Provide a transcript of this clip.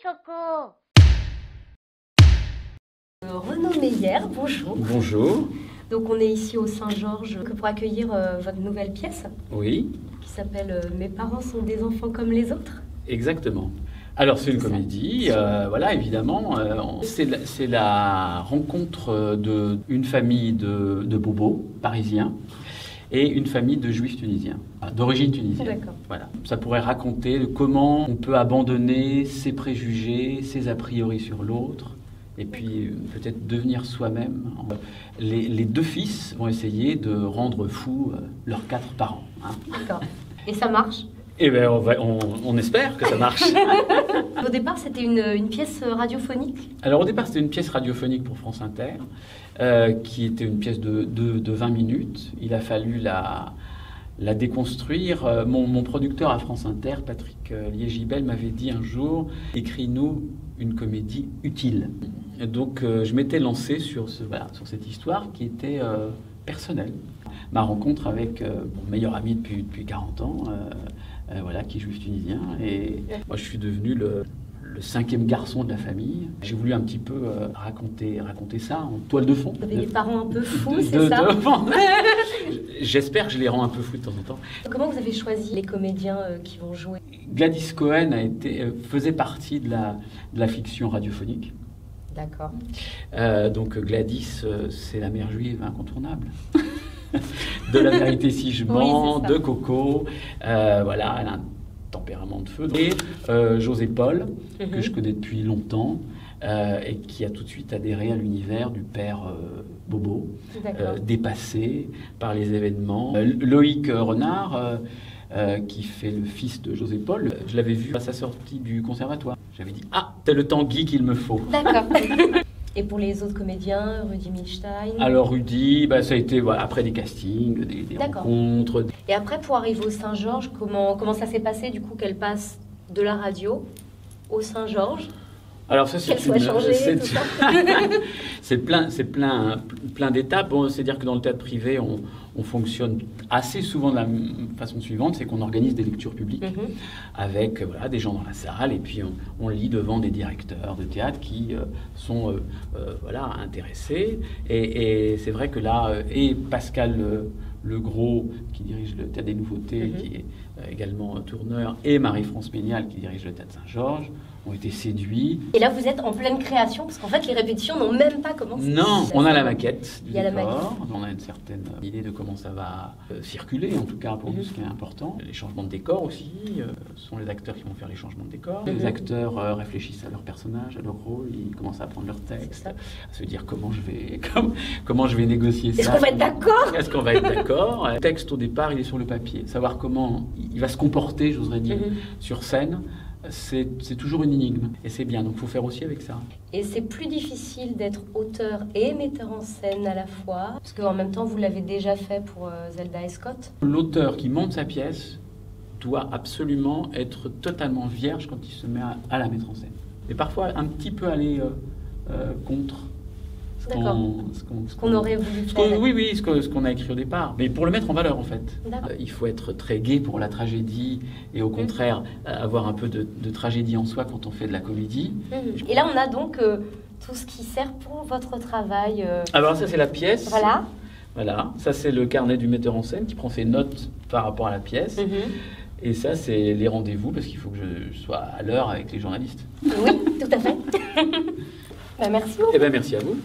Coco. Renaud Meyer, bonjour. Bonjour. Donc on est ici au Saint-Georges pour accueillir votre nouvelle pièce Oui, qui s'appelle Mes parents sont des enfants comme les autres. exactement. Alors c'est une comédie, voilà, évidemment. C'est la rencontre d'une famille de bobos parisiens et une famille de juifs tunisiens, d'origine tunisienne. D'accord. Voilà. Ça pourrait raconter comment on peut abandonner ses préjugés, ses a priori sur l'autre, et puis peut-être devenir soi-même. Les deux fils vont essayer de rendre fous leurs 4 parents. Hein. D'accord. Et ça marche? Eh bien, on espère que ça marche. Au départ, c'était une pièce radiophonique. Alors au départ, c'était une pièce radiophonique pour France Inter, qui était une pièce de 20 minutes. Il a fallu la déconstruire. Mon producteur à France Inter, Patrick Liégibel, m'avait dit un jour, écris-nous une comédie utile. Et donc je m'étais lancé sur cette histoire qui était personnelle. Ma rencontre avec mon meilleur ami depuis 40 ans, qui est juif tunisien. Et moi, je suis devenu le 5e garçon de la famille. J'ai voulu un petit peu raconter ça en toile de fond. Vous avez des parents un peu fous, c'est ça? J'espère que je les rends un peu fous de temps en temps. Comment vous avez choisi les comédiens qui vont jouer? Gladys Cohen faisait partie de la fiction radiophonique. D'accord. Donc Gladys, c'est la mère juive incontournable. De La Vérité si je mens, oui, de Coco, voilà, elle a un tempérament de feu. Et José Paul, que je connais depuis longtemps, et qui a tout de suite adhéré à l'univers du père Bobo, dépassé par les événements. Loïc Renard, qui fait le fils de José Paul, je l'avais vu à sa sortie du conservatoire. J'avais dit, ah, c'est le tanguy qu'il me faut. D'accord. Et pour les autres comédiens, Rudi Milstein? Alors Rudi, ça a été après des castings, des rencontres. Et après, pour arriver au Saint-Georges, comment ça s'est passé du coup qu'elle passe de la radio au Saint-Georges? Alors ça, qu'elle soit changée, tout ça. c'est plein d'étapes. Bon, c'est-à-dire que dans le théâtre privé, on fonctionne assez souvent de la façon suivante, c'est qu'on organise des lectures publiques avec des gens dans la salle, et puis on lit devant des directeurs de théâtre qui sont intéressés. Et c'est vrai que là, et Pascal Legros, qui dirige le Théâtre des Nouveautés, qui est également tourneur, et Marie-France Ménial, qui dirige le Théâtre Saint-Georges, ont été séduits. Et là, vous êtes en pleine création, parce qu'en fait, les répétitions n'ont même pas commencé. Non, on a la maquette du décor, la maquette. On a une certaine idée de comment ça va circuler, en tout cas pour nous, ce qui est important. Les changements de décor aussi, ce sont les acteurs qui vont faire les changements de décor. Les acteurs réfléchissent à leur personnage, à leur rôle, ils commencent à apprendre leur texte, à se dire comment je vais négocier ça. Est-ce qu'on va être d'accord? Est-ce qu'on va être d'accord? Le texte, au départ, il est sur le papier. Savoir comment il va se comporter, j'oserais dire, sur scène. C'est toujours une énigme, et c'est bien, donc il faut faire aussi avec ça. Et c'est plus difficile d'être auteur et metteur en scène à la fois, parce qu'en même temps, vous l'avez déjà fait pour Zelda et Scott. L'auteur qui monte sa pièce doit absolument être totalement vierge quand il se met à la mettre en scène. Et parfois, un petit peu aller contre ce qu'on aurait voulu faire. Oui, ce qu'on a écrit au départ. Mais pour le mettre en valeur, en fait. Il faut être très gai pour la tragédie et au contraire, avoir un peu de tragédie en soi quand on fait de la comédie. Et là, on a donc tout ce qui sert pour votre travail. Alors ça, c'est la pièce. Voilà. Ça, c'est le carnet du metteur en scène qui prend ses notes par rapport à la pièce. Et ça, c'est les rendez-vous, parce qu'il faut que je sois à l'heure avec les journalistes. Oui, tout à fait. Merci beaucoup. Merci à vous.